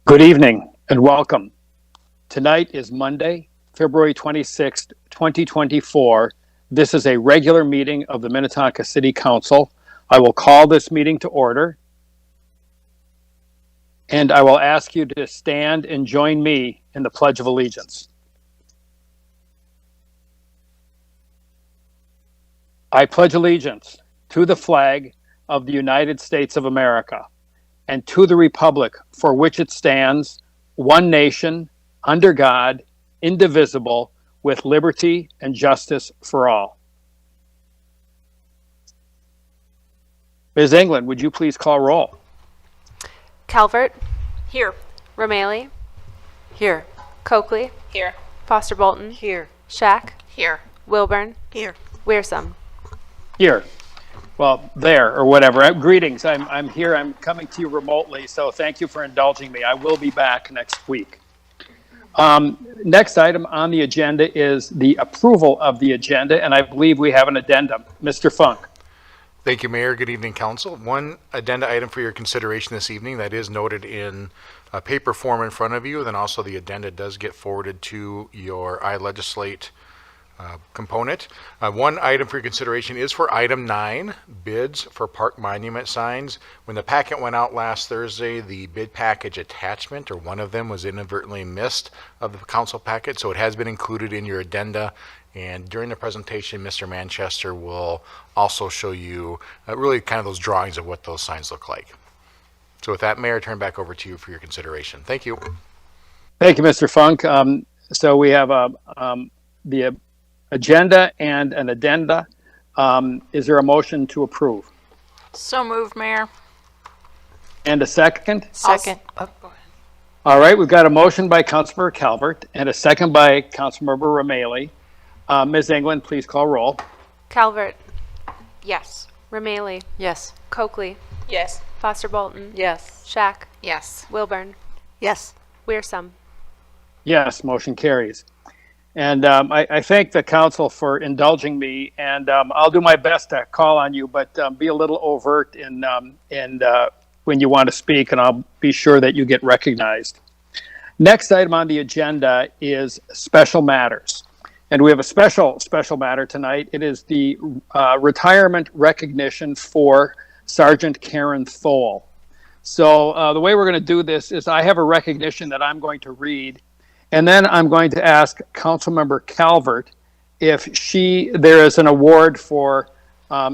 Good evening and welcome. Tonight is Monday, February 26th, 2024. This is a regular meeting of the Minnetonka City Council. I will call this meeting to order, and I will ask you to stand and join me in the Pledge of Allegiance. I pledge allegiance to the flag of the United States of America and to the republic for which it stands, one nation, under God, indivisible, with liberty and justice for all. Ms. England, would you please call roll? Calvert. Here. Romali. Here. Coakley. Here. Foster Bolton. Here. Shack. Here. Wilburn. Here. Wearsome. Here. Well, there, or whatever. Greetings. I'm here. I'm coming to you remotely, so thank you for indulging me. I will be back next week. Next item on the agenda is the approval of the agenda, and I believe we have an addendum. Mr. Funk. Thank you, Mayor. Good evening, Council. One addenda item for your consideration this evening that is noted in paper form in front of you. Then also the addenda does get forwarded to your iLegislate component. One item for your consideration is for item 9, bids for park monument signs. When the packet went out last Thursday, the bid package attachment, or one of them, was inadvertently missed of the council packet, so it has been included in your addenda. And during the presentation, Mr. Manchester will also show you really kind of those drawings of what those signs look like. So with that, Mayor, I turn back over to you for your consideration. Thank you. Thank you, Mr. Funk. So we have the agenda and an addenda. Is there a motion to approve? So moved, Mayor. And a second? Second. All right, we've got a motion by Councilmember Calvert and a second by Councilmember Romali. Ms. England, please call roll. Calvert. Yes. Romali. Yes. Coakley. Yes. Foster Bolton. Yes. Shack. Yes. Wilburn. Yes. Wearsome. Yes, motion carries. And I thank the council for indulging me, and I'll do my best to call on you, but be a little overt in when you want to speak, and I'll be sure that you get recognized. Next item on the agenda is special matters. And we have a special matter tonight. It is the retirement recognition for Sergeant Karen Thole. So the way we're going to do this is I have a recognition that I'm going to read, and then I'm going to ask Councilmember Calvert if there is an award for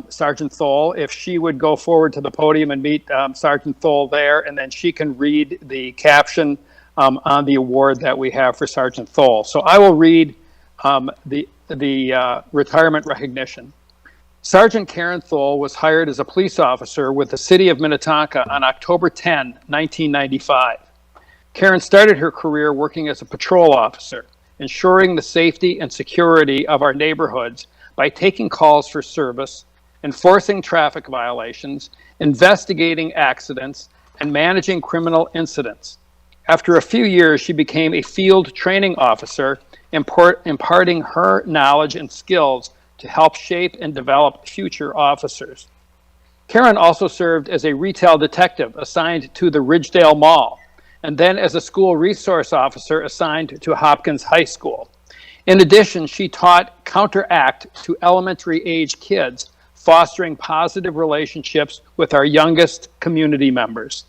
Sergeant Thole, if she would go forward to the podium and meet Sergeant Thole there, and then she can read the caption on the award that we have for Sergeant Thole. So I will read the retirement recognition. Sergeant Karen Thole was hired as a police officer with the City of Minnetonka on October 10, 1995. Karen started her career working as a patrol officer, ensuring the safety and security of our neighborhoods by taking calls for service, enforcing traffic violations, investigating accidents, and managing criminal incidents. After a few years, she became a field training officer, imparting her knowledge and skills to help shape and develop future officers. Karen also served as a retail detective assigned to the Ridgedale Mall, and then as a school resource officer assigned to Hopkins High School. In addition, she taught counteract to elementary age kids, fostering positive relationships with our youngest community members.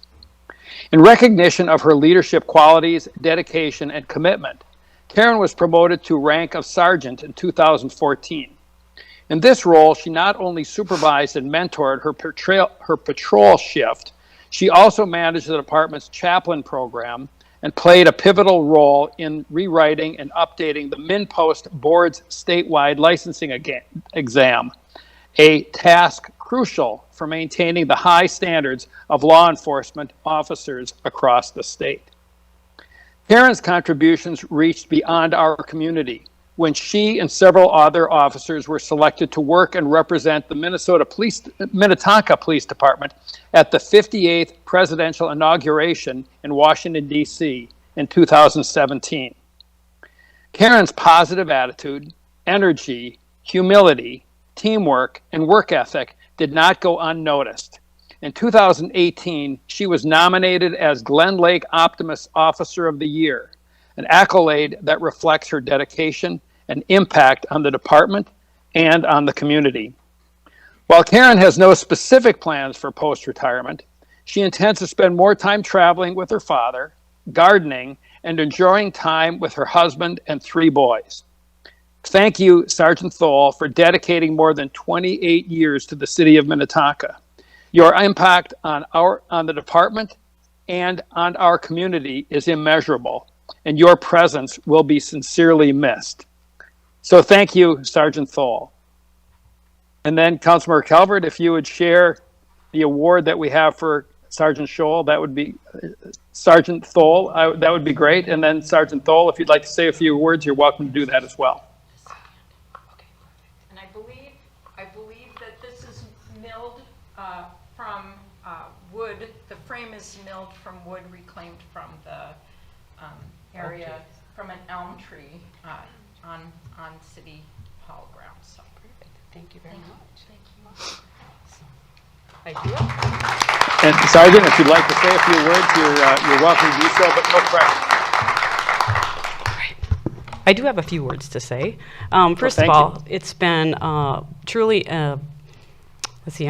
In recognition of her leadership qualities, dedication, and commitment, Karen was promoted to rank of sergeant in 2014. In this role, she not only supervised and mentored her patrol shift, she also managed the department's chaplain program and played a pivotal role in rewriting and updating the MinPost Board's statewide licensing exam, a task crucial for maintaining the high standards of law enforcement officers across the state. Karen's contributions reached beyond our community when she and several other officers were selected to work and represent the Minnetonka Police Department at the 58th presidential inauguration in Washington, D.C. in 2017. Karen's positive attitude, energy, humility, teamwork, and work ethic did not go unnoticed. In 2018, she was nominated as Glen Lake Optimist Officer of the Year, an accolade that reflects her dedication and impact on the department and on the community. While Karen has no specific plans for post-retirement, she intends to spend more time traveling with her father, gardening, and enjoying time with her husband and 3 boys. Thank you, Sergeant Thole, for dedicating more than 28 years to the city of Minnetonka. Your impact on the department and on our community is immeasurable, and your presence will be sincerely missed. So thank you, Sergeant Thole. And then Councilmember Calvert, if you would share the award that we have for Sergeant Scholl, that would be Sergeant Thole, that would be great. And then Sergeant Thole, if you'd like to say a few words, you're welcome to do that as well. And I believe that this is milled from wood. The frame is milled from wood reclaimed from the area, from an elm tree on City Hall grounds. So. Thank you very much. Thank you. I do. And Sergeant, if you'd like to say a few words, you're welcome to do so, but no pressure. I do have a few words to say. First of thank all, it's been truly an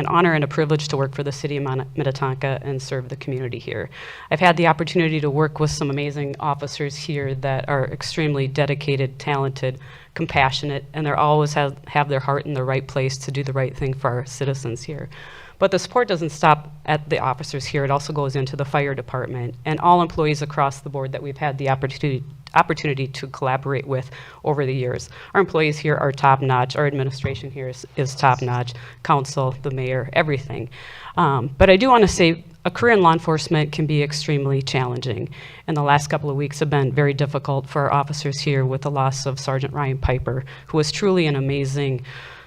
honor and a privilege to work for the city of Minnetonka and serve the community here. I've had the opportunity to work with some amazing officers here that are extremely dedicated, talented, compassionate, and they always have their heart in the right place to do the right thing for our citizens here. But the support doesn't stop at the officers here. It also goes into the fire department and all employees across the board that we've had the opportunity to collaborate with over the years. Our employees here are top-notch. Our administration here is top-notch. Council, the mayor, everything. But I do want to say a career in law enforcement can be extremely challenging. And the last couple of weeks have been very difficult for our officers here with the loss of Sergeant Ryan Piper, who was truly an amazing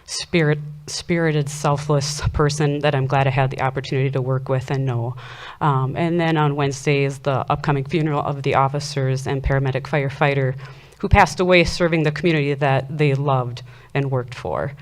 spirited, selfless person that I'm glad I had the opportunity to work with and know. And then on Wednesday is the upcoming funeral of the officers and paramedic firefighter who passed away serving the community that they loved and worked for.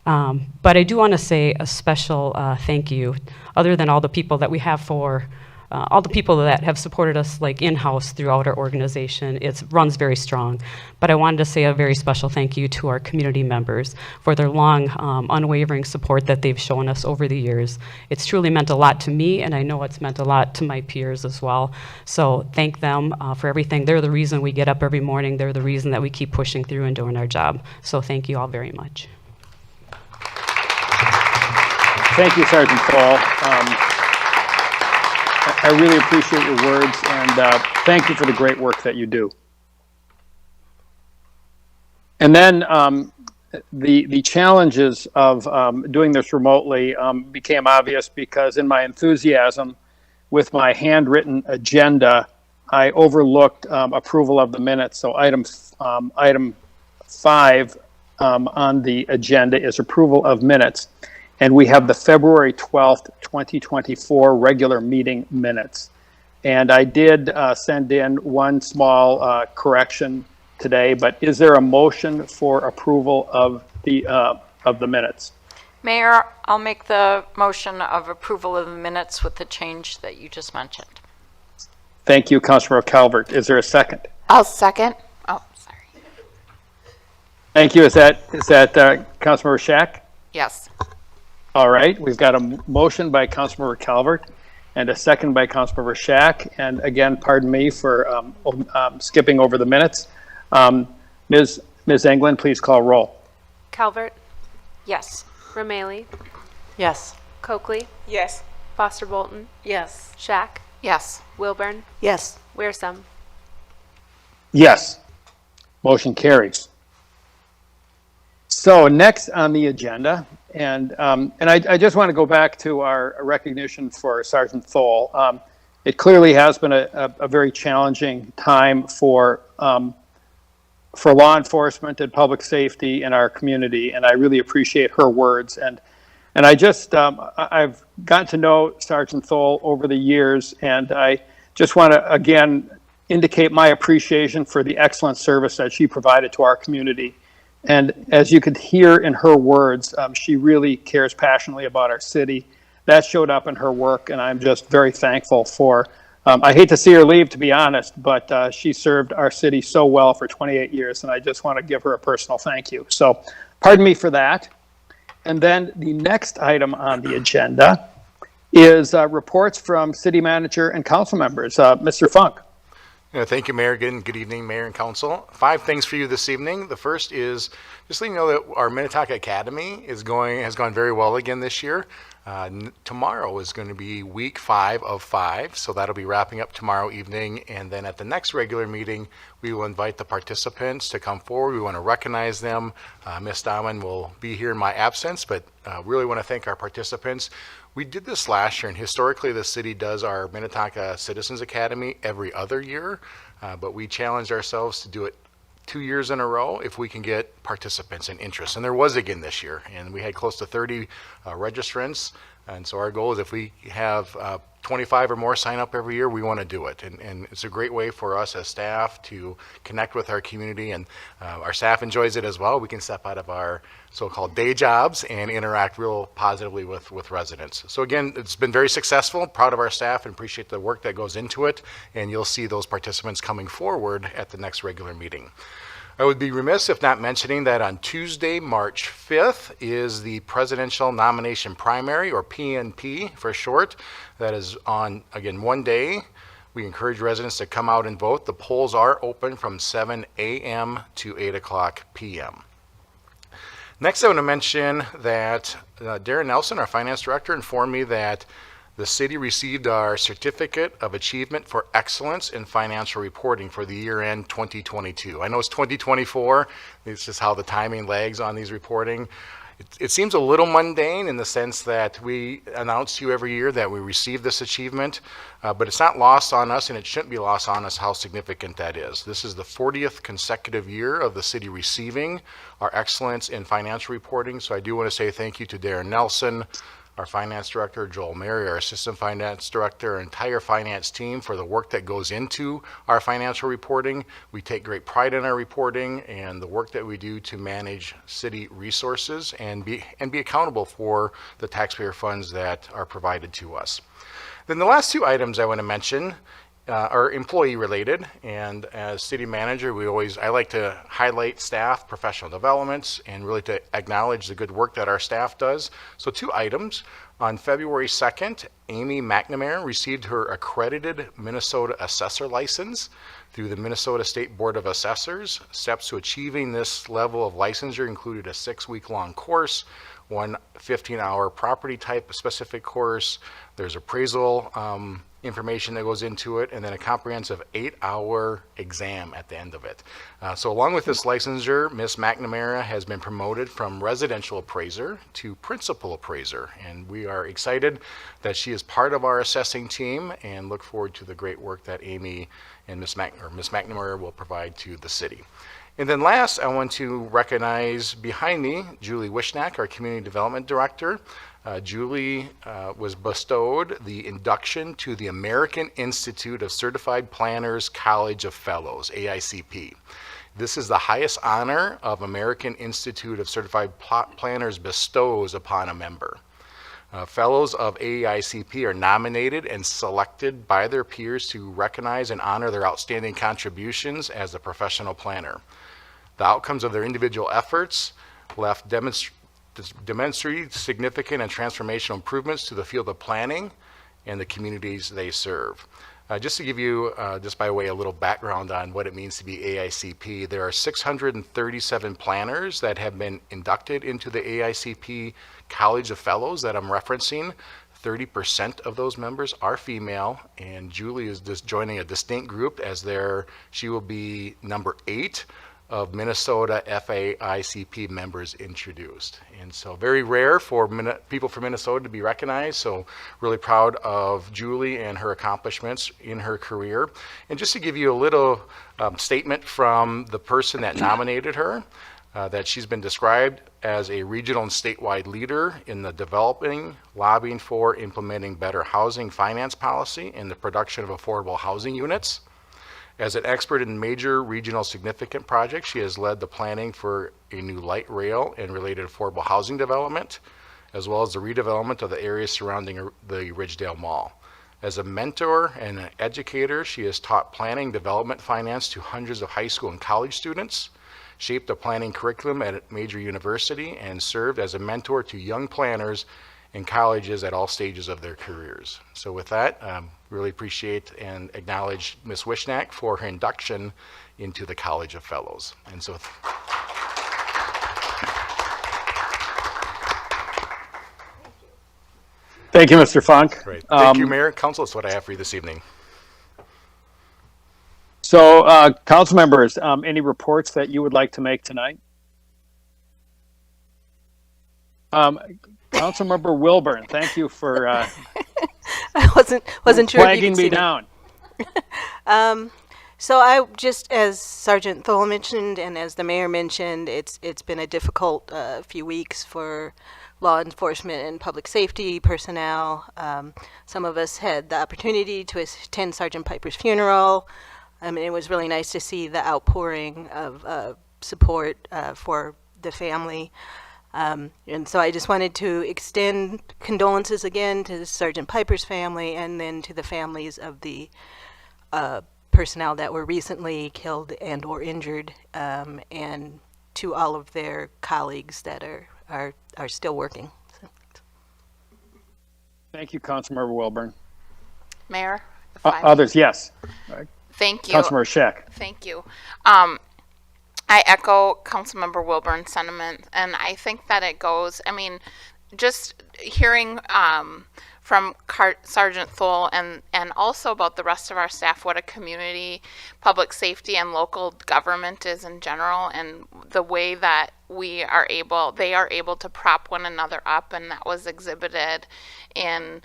But I do want to say a special thank you, other than all the people that we have for all the people that have supported us like in-house throughout our organization. It runs very strong. But I wanted to say a very special thank you to our community members for their long, unwavering support that they've shown us over the years. It's truly meant a lot to me, and I know it's meant a lot to my peers as well. So thank them for everything. They're the reason we get up every morning. They're the reason that we keep pushing through and doing our job. So thank you all very much. Thank you, Sergeant Thole. I really appreciate your words, and thank you for the great work that you do. And then the challenges of doing this remotely became obvious because in my enthusiasm with my handwritten agenda, I overlooked approval of the minutes. So item 5 on the agenda is approval of minutes. And we have the February 12th, 2024 regular meeting minutes. And I did send in one small correction today, but is there a motion for approval of the minutes? Mayor, I'll make the motion of approval of the minutes with the change that you just mentioned. Thank you, Councilmember Calvert. Is there a second? I'll second. Oh, sorry. Thank you. Is that Councilmember Shack? Yes. All right, we've got a motion by Councilmember Calvert and a second by Councilmember Shack. And again, pardon me for skipping over the minutes. Ms. Englund, please call roll. Calvert, Yes. Rameli, Yes. Coakley, Yes. Foster Bolton, Yes. Shack, Yes. Wilburn, Yes. Wearsum. Yes, motion carries. So next on the agenda, and I just want to go back to our recognition for Sergeant Thole. It clearly has been a very challenging time for law enforcement and public safety in our community, and I really appreciate her words. And I just I've gotten to know Sergeant Thole over the years, and I just want to again indicate my appreciation for the excellent service that she provided to our community. And as you could hear in her words, she really cares passionately about our city, that showed up in her work, and I'm just very thankful for. I hate to see her leave, to be honest, but she served our city so well for 28 years, and I just want to give her a personal thank you. So, pardon me for that. And then the next item on the agenda is reports from city manager and council members. Mr. Funk. Thank you, Mayor. Again, good evening, Mayor and Council. 5 things for you this evening. The first is just letting you know that our Minnetonka Academy has gone very well again this year. Tomorrow is going to be week 5 of 5, so that'll be wrapping up tomorrow evening. And then at the next regular meeting, we will invite the participants to come forward. We want to recognize them. Ms. Dahman will be here in my absence, but really want to thank our participants. We did this last year, and historically the city does our Minnetonka Citizens Academy every other year, but we challenged ourselves to do it 2 years in a row if we can get participants and interest. And there was again this year, and we had close to 30 registrants. And so our goal is if we have 25 or more sign up every year, we want to do it. And it's a great way for us as staff to connect with our community, and our staff enjoys it as well. We can step out of our so-called day jobs and interact real positively with residents. So again, it's been very successful. Proud of our staff and appreciate the work that goes into it. And you'll see those participants coming forward at the next regular meeting. I would be remiss if not mentioning that on Tuesday, March 5th is the presidential nomination primary, or PNP for short. That is on, again, one day. We encourage residents to come out and vote. The polls are open from 7 a.m. to 8 o'clock p.m. Next, I want to mention that Darren Nelson, our finance director, informed me that the city received our Certificate of Achievement for Excellence in Financial Reporting for the year end 2022. I know it's 2024. It's just how the timing lags on these reporting. It seems a little mundane in the sense that we announce to you every year that we received this achievement, but it's not lost on us, and it shouldn't be lost on us how significant that is. This is the 40th consecutive year of the city receiving our excellence in financial reporting, so I do want to say thank you to Darren Nelson, our finance director, Joel Mary, our assistant finance director, our entire finance team for the work that goes into our financial reporting. We take great pride in our reporting and the work that we do to manage city resources and be accountable for the taxpayer funds that are provided to us. Then the last 2 items I want to mention are employee related, and as city manager, I like to highlight staff professional developments and really to acknowledge the good work that our staff does. So 2 items. On February 2nd, Amy McNamara received her accredited Minnesota assessor license through the Minnesota State Board of Assessors. Steps to achieving this level of licensure included a 6-week-long course, 1 15-hour property type specific course. There's appraisal information that goes into it, and then a comprehensive 8-hour exam at the end of it. So along with this licensure, Ms. McNamara has been promoted from residential appraiser to principal appraiser, and we are excited that she is part of our assessing team and look forward to the great work that Amy and Ms. McNamara will provide to the city. And then last, I want to recognize behind me, Julie Wishnack, our Community Development Director. Julie was bestowed the induction to the American Institute of Certified Planners College of Fellows, AICP. This is the highest honor of American Institute of Certified Planners bestows upon a member. Fellows of AICP are nominated and selected by their peers to recognize and honor their outstanding contributions as a professional planner. The outcomes of their individual efforts left demonstrate significant and transformational improvements to the field of planning and the communities they serve. Just to give you, just by way of a little background on what it means to be AICP, there are 637 planners that have been inducted into the AICP College of Fellows that I'm referencing. 30% of those members are female, and Julie is just joining a distinct group as she will be number 8 of Minnesota FAICP members introduced. And so very rare for people from Minnesota to be recognized, so really proud of Julie and her accomplishments in her career. And just to give you a little statement from the person that nominated her, that she's been described as a regional and statewide leader in the developing, lobbying for, implementing better housing finance policy and the production of affordable housing units. As an expert in major regional significant projects, she has led the planning for a new light rail and related affordable housing development, as well as the redevelopment of the area surrounding the Ridgedale Mall. As a mentor and an educator, she has taught planning, development, finance to hundreds of high school and college students, shaped a planning curriculum at a major university, and served as a mentor to young planners in colleges at all stages of their careers. So with that, really appreciate and acknowledge Ms. Wishnak for her induction into the College of Fellows. And so Thank you, Mr. Funk. great. Thank you, Mayor. Council, that's what I have for you this evening. So, council members, any reports that you would like to make tonight? Councilmember Wilburn, thank you for I wasn't sure if you flagging could me see me. down. So I just, as Sergeant Thole mentioned, and as the mayor mentioned, it's been a difficult few weeks for law enforcement and public safety personnel. Some of us had the opportunity to attend Sergeant Piper's funeral. It was really nice to see the outpouring of support for the family. And so I just wanted to extend condolences again to Sergeant Piper's family, and then to the families of the personnel that were recently killed and or injured, and to all of their colleagues that are still working. So. Thank you, Councilmember Wilburn. Mayor? if I may. Others, yes. Thank you. Councilmember Scheck. Thank you. I echo Councilmember Wilburn's sentiment, and I think that it goes, I mean, just hearing from Sergeant Thole and also about the rest of our staff, what a community public safety and local government is in general, and the way that they are able to prop one another up, and that was exhibited in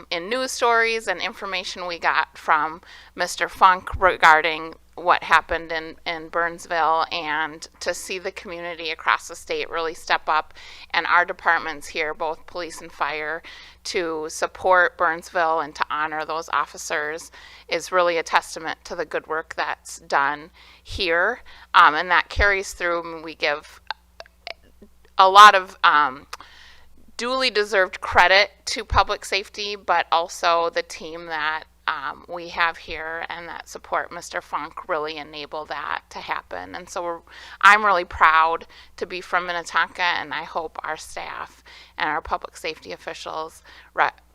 news stories and information we got from Mr. Funk regarding what happened in Burnsville, and to see the community across the state really step up, and our departments here, both police and fire, to support Burnsville and to honor those officers is really a testament to the good work that's done here, and that carries through. I mean, we give a lot of duly deserved credit to public safety, but also the team that we have here and that support Mr. Funk really enable that to happen. And so I'm really proud to be from Minnetonka, and I hope our staff and our public safety officials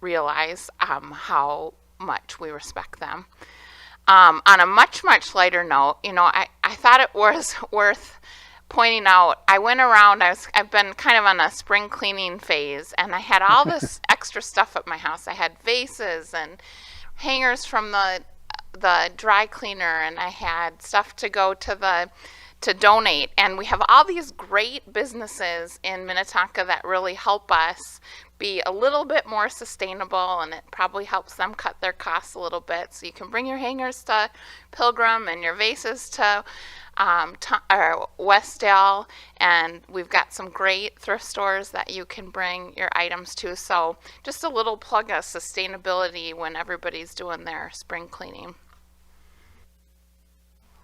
realize how much we respect them. On a much, much lighter note, you know, I thought it was worth pointing out, I went around, I've been kind of on a spring cleaning phase, and I had all this extra stuff at my house. I had vases and hangers from the dry cleaner, and I had stuff to go to donate, and we have all these great businesses in Minnetonka that really help us be a little bit more sustainable, and it probably helps them cut their costs a little bit. So you can bring your hangers to Pilgrim and your vases to Westdale, and we've got some great thrift stores that you can bring your items to. So just a little plug of sustainability when everybody's doing their spring cleaning.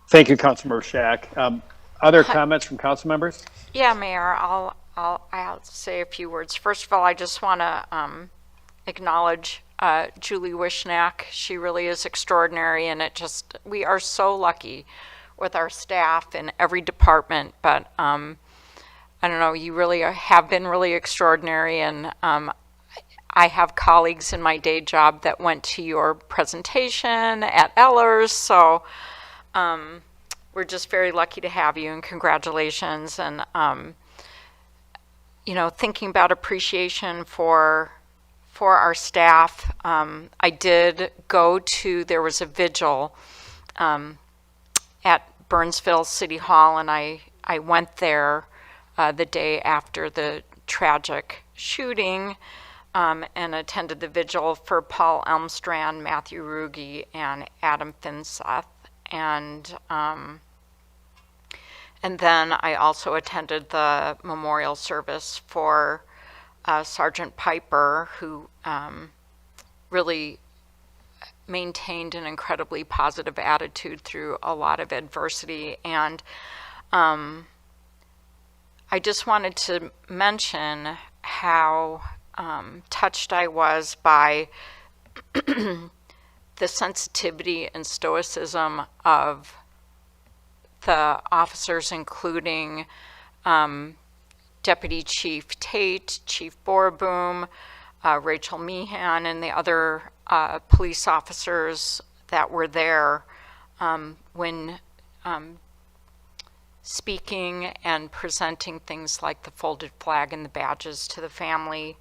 Thank you, Councilmember Scheck. Other comments from council members? Yeah, Mayor, I'll say a few words. First of all, I just want to acknowledge Julie Wishnak. She really is extraordinary, and we are so lucky with our staff in every department, but I don't know, you really have been really extraordinary, and I have colleagues in my day job that went to your presentation at Ellers, so we're just very lucky to have you, and congratulations. And you know, thinking about appreciation for our staff, I did go to, there was a vigil at Burnsville City Hall, and I went there the day after the tragic shooting, and attended the vigil for Paul Elmstrand, Matthew Ruge, and Adam Finseth. And then I also attended the memorial service for Sergeant Piper, who really maintained an incredibly positive attitude through a lot of adversity. And I just wanted to mention how touched I was by the sensitivity and stoicism of the officers, including Deputy Chief Tate, Chief Borboom, Rachel Meehan, and the other police officers that were there when speaking and presenting things like the folded flag and the badges to the family.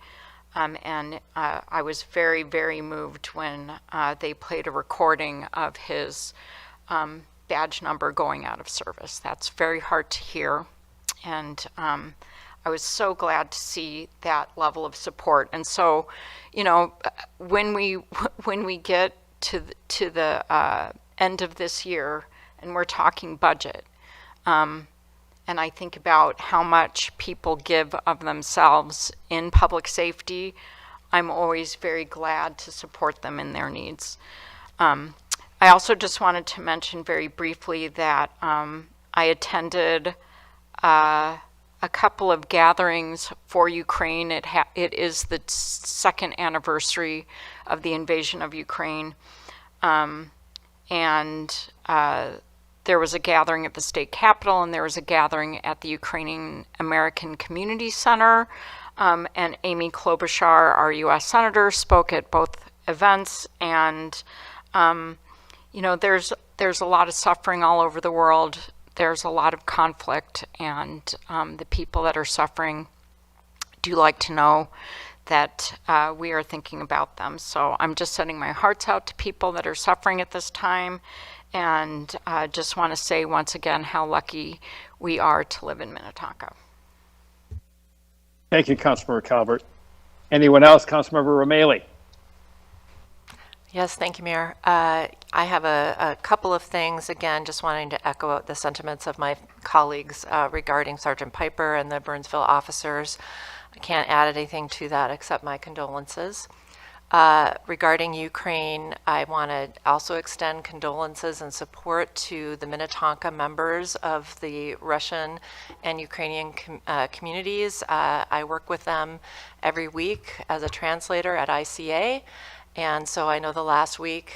And I was very, very moved when they played a recording of his badge number going out of service. That's very hard to hear. And I was so glad to see that level of support. And so, you know, when we get to the end of this year and we're talking budget, and I think about how much people give of themselves in public safety, I'm always very glad to support them in their needs. I also just wanted to mention very briefly that I attended a couple of gatherings for Ukraine. It is the second anniversary of the invasion of Ukraine. There was a gathering at the state capitol, and there was a gathering at the Ukrainian American Community Center. And Amy Klobuchar, our U.S. Senator, spoke at both events. And, you know, there's a lot of suffering all over the world. There's a lot of conflict, and the people that are suffering do like to know that we are thinking about them. So I'm just sending my hearts out to people that are suffering at this time, and just want to say once again how lucky we are to live in Minnetonka. Thank you, Councilmember Calvert. Anyone else? Councilmember Romali. Yes, thank you, Mayor. I have a couple of things, again, just wanting to echo the sentiments of my colleagues regarding Sergeant Piper and the Burnsville officers. I can't add anything to that except my condolences. Regarding Ukraine, I want to also extend condolences and support to the Minnetonka members of the Russian and Ukrainian communities. I work with them every week as a translator at ICA. And so I know the last week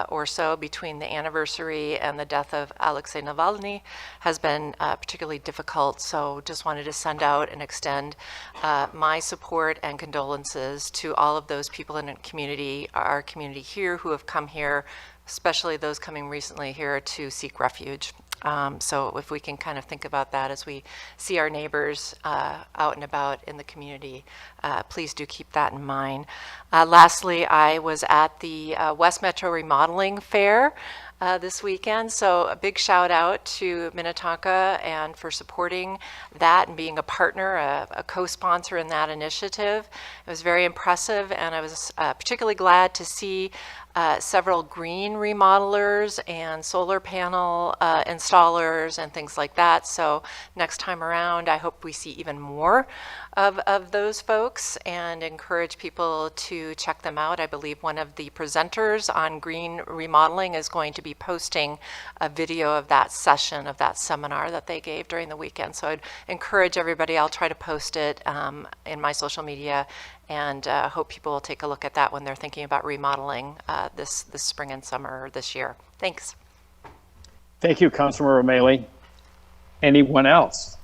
or so between the anniversary and the death of Alexei Navalny has been particularly difficult. So just wanted to send out and extend my support and condolences to all of those people in the community, our community here who have come here, especially those coming recently here to seek refuge. So if we can kind of think about that as we see our neighbors out and about in the community, please do keep that in mind. Lastly, I was at the West Metro Remodeling Fair this weekend, so a big shout out to Minnetonka and for supporting that and being a partner, a co-sponsor in that initiative. It was very impressive, and I was particularly glad to see several green remodelers and solar panel installers and things like that. So next time around, I hope we see even more of those folks and encourage people to check them out. I believe one of the presenters on green remodeling is going to be posting a video of that session, of that seminar that they gave during the weekend. So I'd encourage everybody, I'll try to post it in my social media, and hope people will take a look at that when they're thinking about remodeling this spring and summer this year. Thanks. Thank you, Councilmember Romali. Anyone else?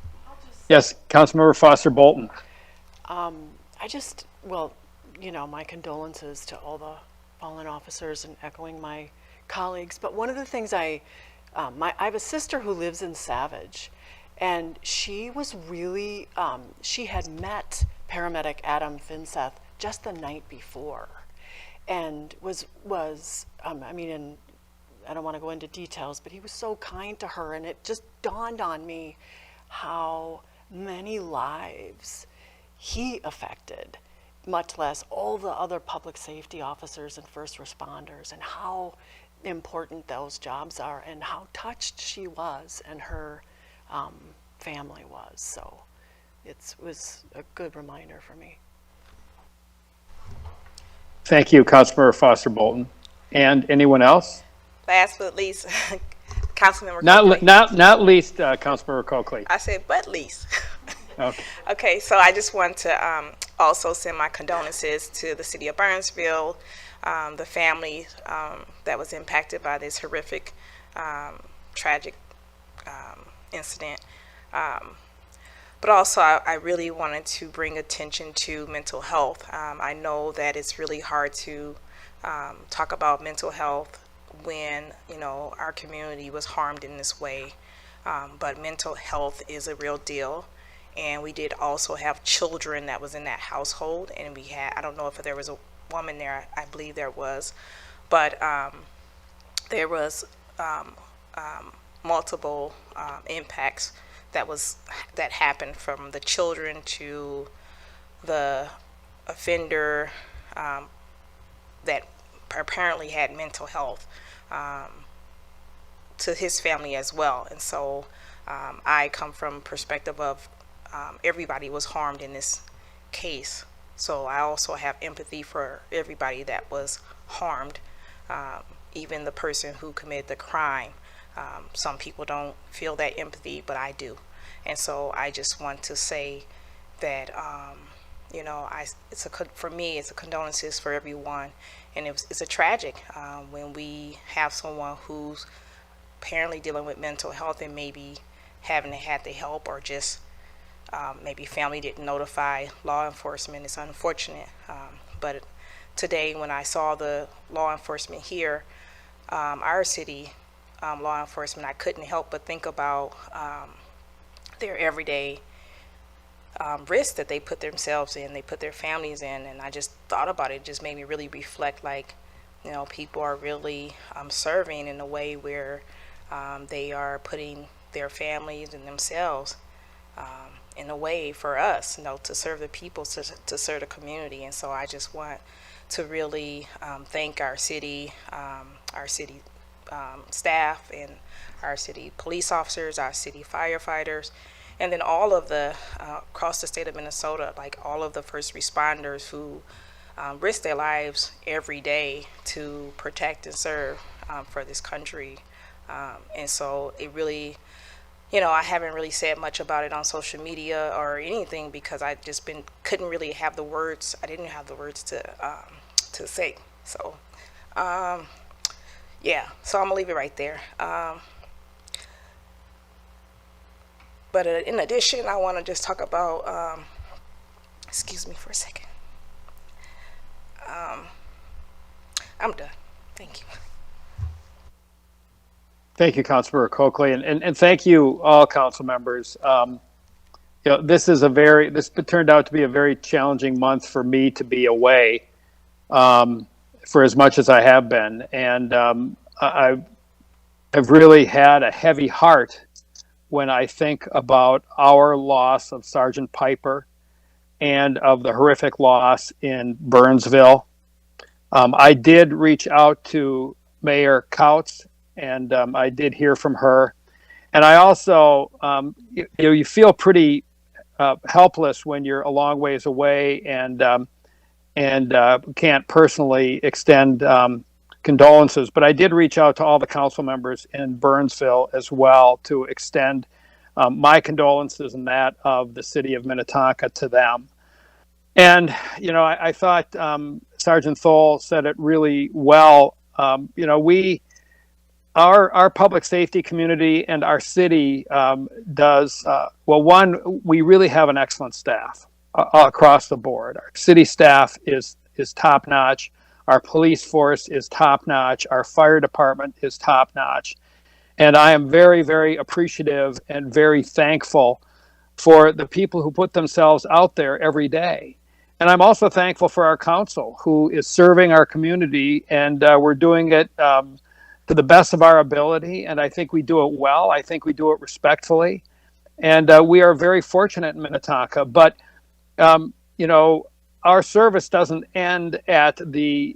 Yes, Councilmember Foster Bolton. Well, you know, my condolences to all the fallen officers and echoing my colleagues. But one of the things I have a sister who lives in Savage, and she was really, she had met paramedic Adam Finseth just the night before, and I mean, and I don't want to go into details, but he was so kind to her, and it just dawned on me how many lives he affected, much less all the other public safety officers and first responders, and how important those jobs are, and how touched she was and her family was. So it was a good reminder for me. Thank you, Councilmember Foster Bolton. And anyone else? Last but least, Councilmember Not Coakley. not least, Councilmember Coakley. I said, but least. Okay. Okay, so I just want to also send my condolences to the city of Burnsville, the family that was impacted by this horrific, tragic incident. But also, I really wanted to bring attention to mental health. I know that it's really hard to talk about mental health when, you know, our community was harmed in this way. But mental health is a real deal. And we did also have children that was in that household. And we had, I don't know if there was a woman there, I believe there was. But there was multiple impacts that happened, from the children to the offender that apparently had mental health, to his family as well. And so I come from perspective of everybody was harmed in this case. So I also have empathy for everybody that was harmed, even the person who committed the crime. Some people don't feel that empathy, but I do. And so I just want to say that, you know, for me, it's a condolences for everyone. And it's a tragic when we have someone who's apparently dealing with mental health and maybe haven't had the help, or just maybe family didn't notify law enforcement. It's unfortunate. But today, when I saw the law enforcement here, our city law enforcement, I couldn't help but think about their everyday risk that they put themselves in, they put their families in. And I just thought about it. It just made me really reflect, like, you know, people are really serving in a way where they are putting their families and themselves in a way for us, you know, to serve the people, to serve the community. And so I just want to really thank our city staff, and our city police officers, our city firefighters, and then all of the across the state of Minnesota, like all of the first responders who risk their lives every day to protect and serve for this country. And so it really, you know, I haven't really said much about it on social media or anything, because I just couldn't really have the words. I didn't have the words to say. So yeah, so I'm gonna leave it right there. But in addition, I want to just talk about, excuse me for a second. I'm done. Thank you. Thank you, Councilmember Coakley, and thank you all council members. You know, this turned out to be a very challenging month for me to be away, for as much as I have been, and I've really had a heavy heart when I think about our loss of Sergeant Piper and of the horrific loss in Burnsville. I did reach out to Mayor Kautz, and I did hear from her. And I also, you feel pretty helpless when you're a long ways away and can't personally extend condolences. But I did reach out to all the council members in Burnsville as well to extend my condolences and that of the city of Minnetonka to them. And, you know, I thought Sergeant Thole said it really well. You know, our public safety community and our city does, well, one, we really have an excellent staff across the board. Our city staff is top notch. Our police force is top notch. Our fire department is top notch. And I am very, very appreciative and very thankful for the people who put themselves out there every day. And I'm also thankful for our council, who is serving our community, and we're doing it to the best of our ability. And I think we do it well. I think we do it respectfully. And we are very fortunate in Minnetonka. But, you know, our service doesn't end at the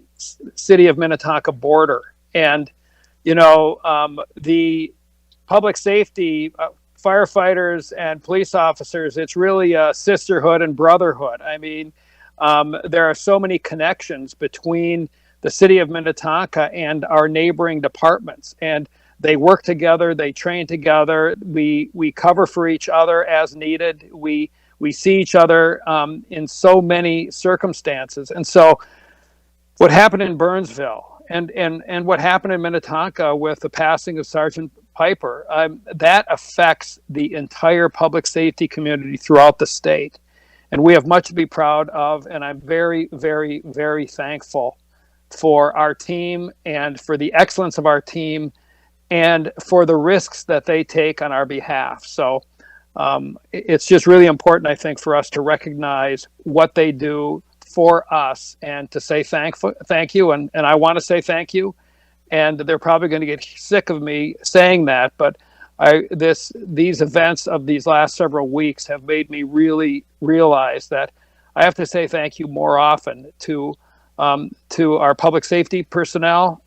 city of Minnetonka border. And, you know, the public safety firefighters and police officers, it's really a sisterhood and brotherhood. I mean, there are so many connections between the city of Minnetonka and our neighboring departments, and they work together, they train together, we cover for each other as needed. We We see each other in so many circumstances. And so what happened in Burnsville and what happened in Minnetonka with the passing of Sergeant Piper, that affects the entire public safety community throughout the state. And we have much to be proud of. And I'm very, very, very thankful for our team and for the excellence of our team and for the risks that they take on our behalf. So it's just really important, I think, for us to recognize what they do for us and to say thank you. And I want to say thank you. And they're probably going to get sick of me saying that, but these events of these last several weeks have made me really realize that I have to say thank you more often to our public safety personnel,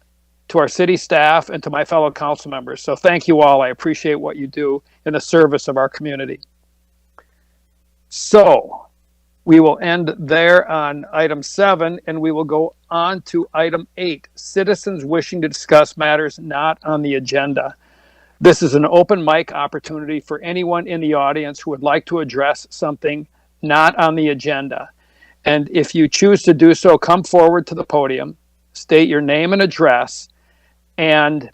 to our city staff, and to my fellow council members. So thank you all. I appreciate what you do in the service of our community. So we will end there on item 7, and we will go on to item 8, citizens wishing to discuss matters not on the agenda. This is an open mic opportunity for anyone in the audience who would like to address something not on the agenda. And if you choose to do so, come forward to the podium, state your name and address, and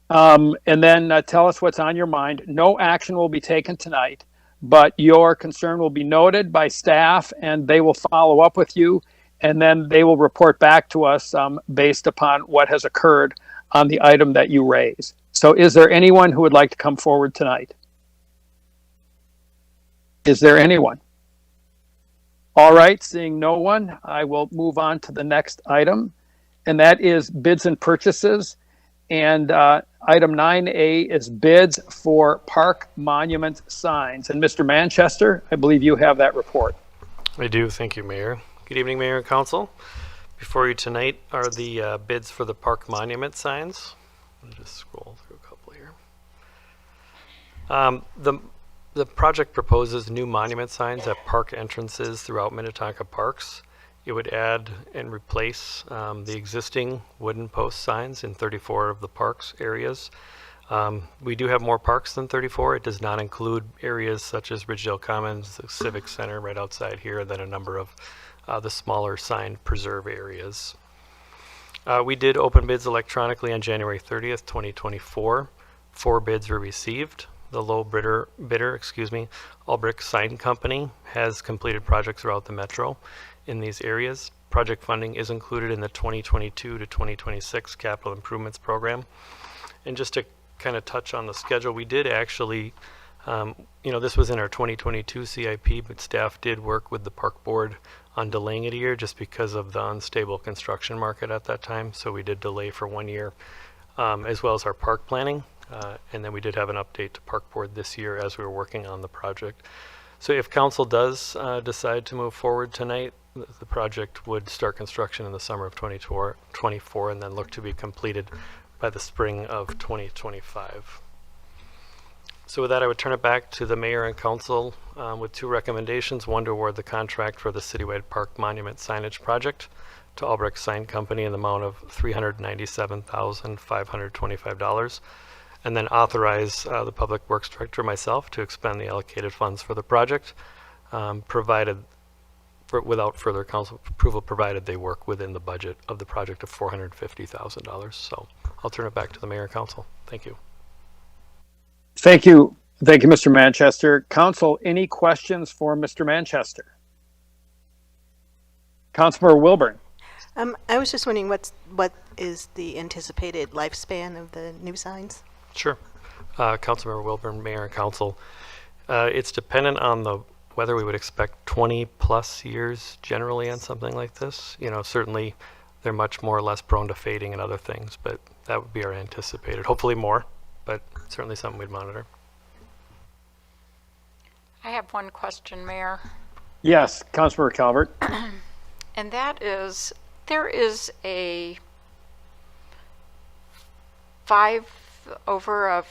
then tell us what's on your mind. No action will be taken tonight, but your concern will be noted by staff, and they will follow up with you, and then they will report back to us based upon what has occurred on the item that you raise. So is there anyone who would like to come forward tonight? Is there anyone? All right, seeing no one, I will move on to the next item, and that is bids and purchases. And item 9A is bids for park monument signs. And Mr. Manchester, I believe you have that report. I do. Thank you, Mayor. Good evening, Mayor and Council. Before you tonight are the bids for the park monument signs. I'll just scroll through a couple here. The project proposes new monument signs at park entrances throughout Minnetonka parks. It would add and replace the existing wooden post signs in 34 of the parks areas. We do have more parks than 34. It does not include areas such as Ridgedale Commons, the Civic Center right outside here, and then a number of the smaller sign preserve areas. We did open bids electronically on January 30th, 2024. 4 bids were received. The low bidder, Albrick Sign Company, has completed projects throughout the metro in these areas. Project funding is included in the 2022 to 2026 capital improvements program. And just to kind of touch on the schedule, we did actually, this was in our 2022 CIP, but staff did work with the park board on delaying it a year just because of the unstable construction market at that time. So we did delay for 1 year, as well as our park planning. And then we did have an update to park board this year as we were working on the project. So if council does decide to move forward tonight, the project would start construction in the summer of 2024 and then look to be completed by the spring of 2025. So with that, I would turn it back to the mayor and council with 2 recommendations. 1, to award the contract for the citywide park monument signage project to Albrecht Sign Company in the amount of $397,525. And then authorize the Public Works Director, myself, to expend the allocated funds for the project, without further council approval, provided they work within the budget of the project of $450,000. So I'll turn it back to the mayor and council. Thank you. Thank you. Thank you, Mr. Manchester. Council, any questions for Mr. Manchester? Councilmember Wilburn. I was just wondering what is the anticipated lifespan of the new signs? Sure. Councilmember Wilburn, Mayor and Council. It's dependent on whether we would expect 20 plus years generally on something like this. Certainly they're much more or less prone to fading and other things, but that would be our anticipated. Hopefully more, but certainly something we'd monitor. I have one question, Mayor. Yes, Councilmember Calvert. And that is, there is a over a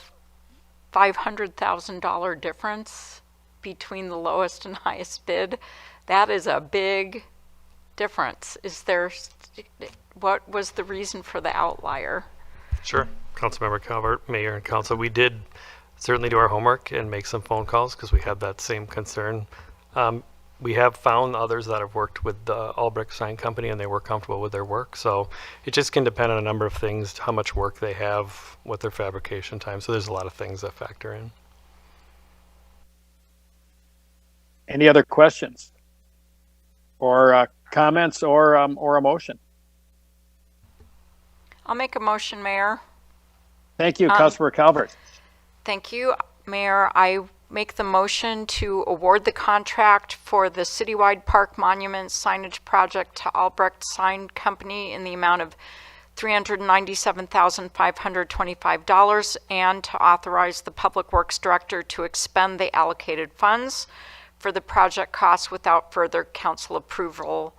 $500,000 difference between the lowest and highest bid. That is a big difference. What was the reason for the outlier? Sure. Councilmember Calvert, Mayor and Council, we did certainly do our homework and make some phone calls because we have that same concern. We have found others that have worked with the Albrecht Sign Company and they were comfortable with their work. So it just can depend on a number of things, how much work they have, what their fabrication time. So there's a lot of things that factor in. Any other questions or comments or a motion? I'll make a motion, Mayor. Thank you, Councilmember Calvert. Thank you, Mayor. I make the motion to award the contract for the citywide park monument signage project to Albrecht Sign Company in the amount of $397,525 and to authorize the Public Works Director to expend the allocated funds for the project costs without further council approval,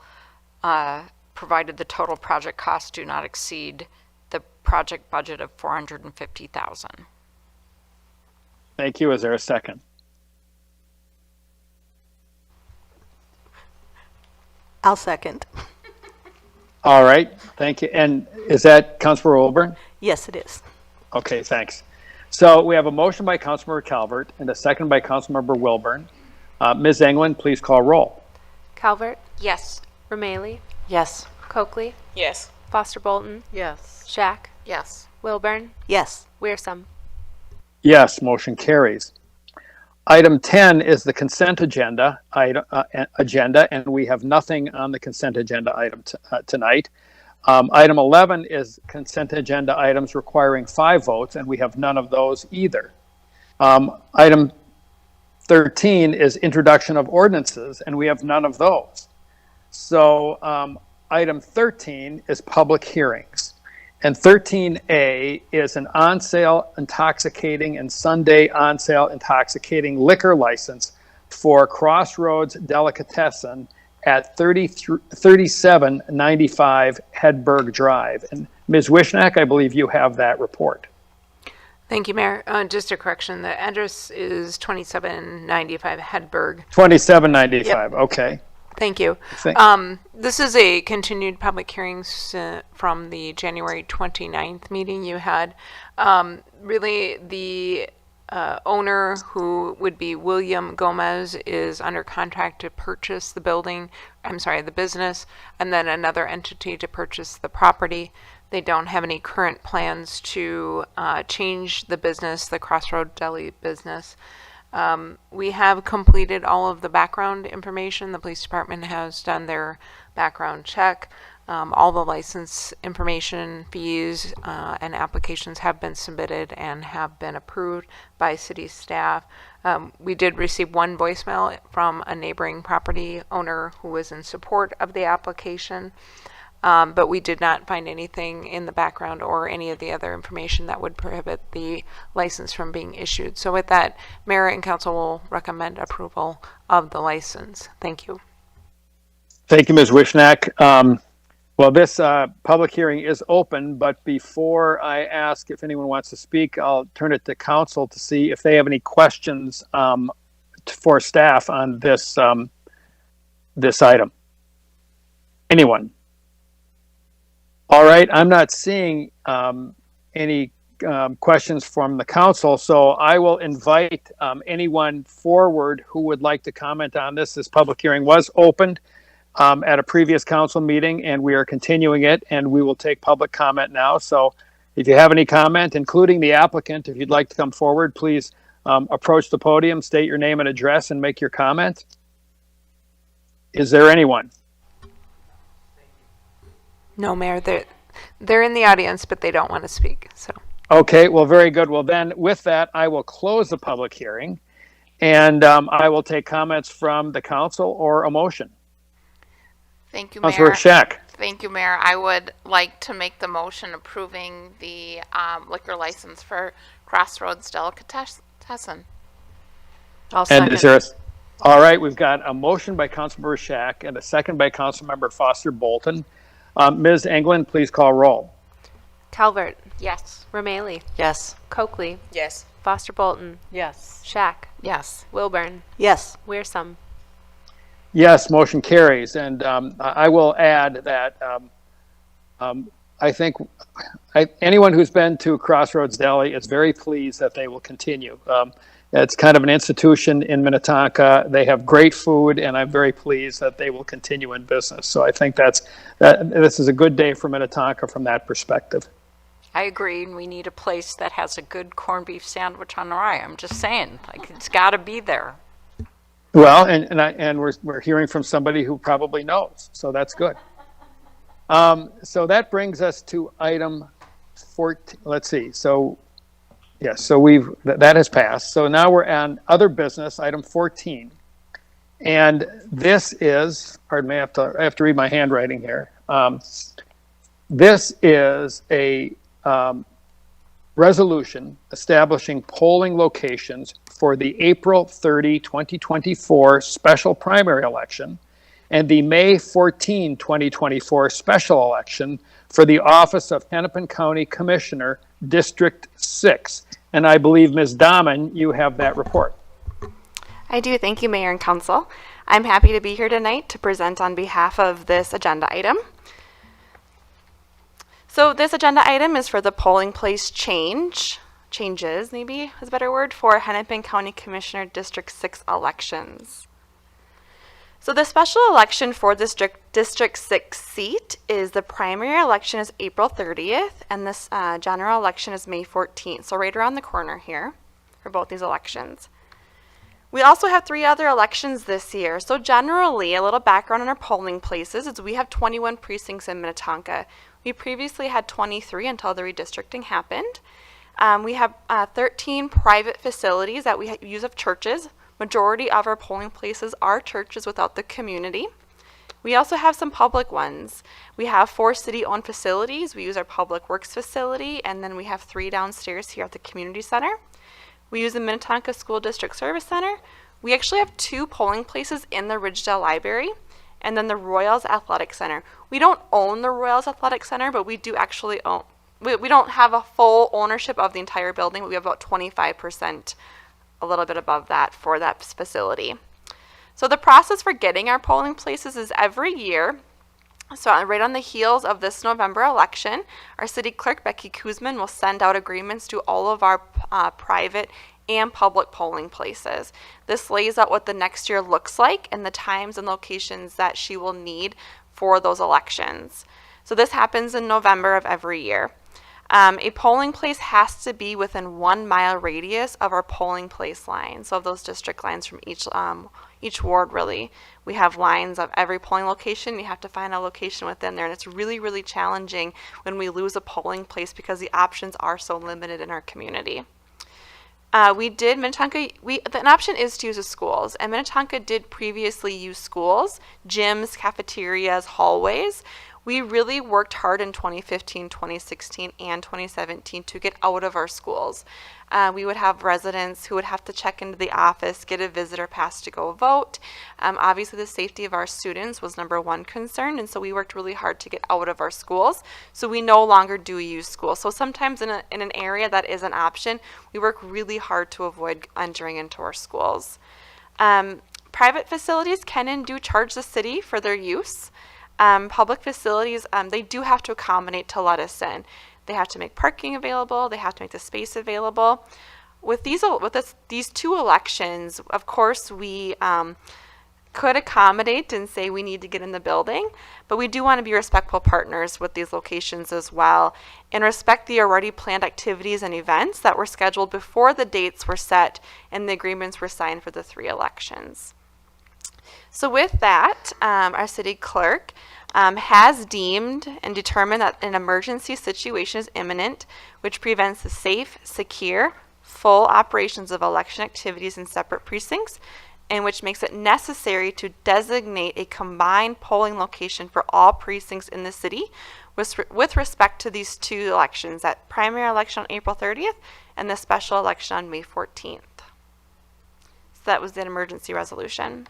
provided the total project costs do not exceed the project budget of $450,000. Thank you. Is there a second? I'll second. All right. Thank you. And is that Councilmember Wilburn? Yes, it is. Okay, thanks. So we have a motion by Councilmember Calvert and a second by Councilmember Wilburn. Ms. Englund, please call roll. Calvert, Yes. Romaili, Yes. Coakley, Yes. Foster Bolton, Yes. Shack, Yes. Wilburn, Yes. Wearsome. Yes, motion carries. Item 10 is the consent agenda, and we have nothing on the consent agenda item tonight. Item 11 is consent agenda items requiring 5 votes, and we have none of those either. Item 13 is introduction of ordinances, and we have none of those. So item 13 is public hearings. And 13A is an on-sale intoxicating and Sunday on-sale intoxicating liquor license for Crossroads Delicatessen at 3795 Hedberg Drive. And Ms. Wishnak, I believe you have that report. Thank you, Mayor. Just a correction, the address is 2795 Hedberg. 2795, okay. Thank you. Thank- This is a continued public hearings from the January 29th meeting you had. Really, the owner, who would be William Gomez, is under contract to purchase the the business, and then another entity to purchase the property. They don't have any current plans to change the business, the Crossroad Deli business. We have completed all of the background information. The police department has done their background check. All the license information, fees, and applications have been submitted and have been approved by city staff. We did receive one voicemail from a neighboring property owner who was in support of the application. But we did not find anything in the background or any of the other information that would prohibit the license from being issued. So with that, Mayor and Council will recommend approval of the license. Thank you. Thank you, Ms. Wishnak. Well, this public hearing is open, but before I ask if anyone wants to speak, I'll turn it to council to see if they have any questions for staff on this this item. Anyone? All right, I'm not seeing any questions from the council, so I will invite anyone forward who would like to comment on this. This public hearing was opened at a previous council meeting, and we are continuing it, and we will take public comment now. So if you have any comment, including the applicant, if you'd like to come forward, please approach the podium, state your name and address, and make your comment. Is there anyone? No, Mayor, they're in the audience, but they don't want to speak. So. Okay, well, very good. Well, then with that, I will close the public hearing, and I will take comments from the council or a motion. Thank you, Councilor Mayor. Shack. Thank you, Mayor. I would like to make the motion approving the liquor license for Crossroads Delicatessen. I'll And second. is there all right, we've got a motion by Councilmember Shack and a second by Councilmember Foster Bolton. Ms. Englund, please call roll. Calvert, Yes. Romaili, Yes. Coakley, Yes. Foster Bolton, Yes. Shack, Yes. Wilburn, Yes. Wearsome. Yes, motion carries. And I will add that I think anyone who's been to Crossroads Deli is very pleased that they will continue. It's kind of an institution in Minnetonka. They have great food, and I'm very pleased that they will continue in business. So I think this is a good day for Minnetonka from that perspective. I agree, and we need a place that has a good corned beef sandwich on rye. I'm just saying, like, it's got to be there. Well, and we're hearing from somebody who probably knows, so that's good. So that brings us to item 14. Let's see. So, yes, so that has passed. So now we're on other business, item 14. And this is, pardon me, I have to read my handwriting here. This is a resolution establishing polling locations for the April 30, 2024 special primary election and the May 14, 2024 special election for the office of Hennepin County Commissioner, District 6. And I believe, Ms. Dahman, you have that report. I do. Thank you, Mayor and Council. I'm happy to be here tonight to present on behalf of this agenda item. So this agenda item is for the polling place changes, maybe is a better word, for Hennepin County Commissioner District 6 elections. So the special election for District 6 seat is the primary election is April 30th, and this general election is May 14th, so right around the corner here for both these elections. We also have 3 other elections this year. So generally, a little background on our polling places is we have 21 precincts in Minnetonka. We previously had 23 until the redistricting happened. We have 13 private facilities that we use of churches. Majority of our polling places are churches without the community. We also have some public ones. We have 4 city-owned facilities. We use our Public Works facility, and then we have 3 downstairs here at the community center. We use the Minnetonka School District Service Center. We actually have 2 polling places in the Ridgedale Library, and then the Royals Athletic Center. We don't own the Royals Athletic Center, but we do actually own, we don't have a full ownership of the entire building, but we have about 25%, a little bit above that for that facility. So the process for getting our polling places is every year. So right on the heels of this November election, our city clerk, Becky Kuzman, will send out agreements to all of our private and public polling places. This lays out what the next year looks like and the times and locations that she will need for those elections. So this happens in November of every year. A polling place has to be within 1 mile radius of our polling place lines. So of those district lines from each ward, really. We have lines of every polling location. You have to find a location within there, and it's really, really challenging when we lose a polling place because the options are so limited in our community. An option is to use the schools, and Minnetonka did previously use schools, gyms, cafeterias, hallways. We really worked hard in 2015, 2016, and 2017 to get out of our schools. We would have residents who would have to check into the office, get a visitor pass to go vote. Obviously, the safety of our students was #1 concern, and so we worked really hard to get out of our schools. So we no longer do use schools. So sometimes in an area that is an option, we work really hard to avoid entering into our schools. Private facilities can and do charge the city for their use. Public facilities, they do have to accommodate to let us in. They have to make parking available. They have to make the space available. With these 2 elections, of course, we could accommodate and say we need to get in the building, but we do want to be respectful partners with these locations as well and respect the already planned activities and events that were scheduled before the dates were set and the agreements were signed for the 3 elections. So with that, our city clerk has deemed and determined that an emergency situation is imminent, which prevents the safe, secure, full operations of election activities in separate precincts, and which makes it necessary to designate a combined polling location for all precincts in the city with respect to these 2 elections, that primary election on April 30th and the special election on May 14th. So that was the emergency resolution.